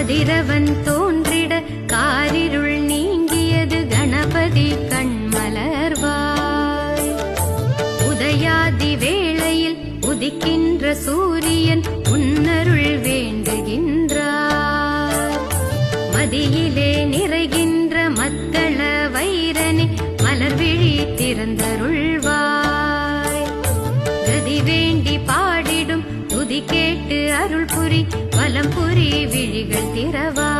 கதிரவன் தோன்றிட காரிருள் நீங்கியது கணபதி கண்மலர்வாய். உதயாதி வேளையில் உதிக்கின்ற சூரியன் உன்னருள் வேண்டுகின்றார். மதியிலே நிறைகின்ற மத்தள வைரனே மலர்விழி திறந்தருள்வாய். கதி வேண்டி பாடிடும் துதி கேட்டு அருள் புரி வலம் புரி விழிகள் திறவா.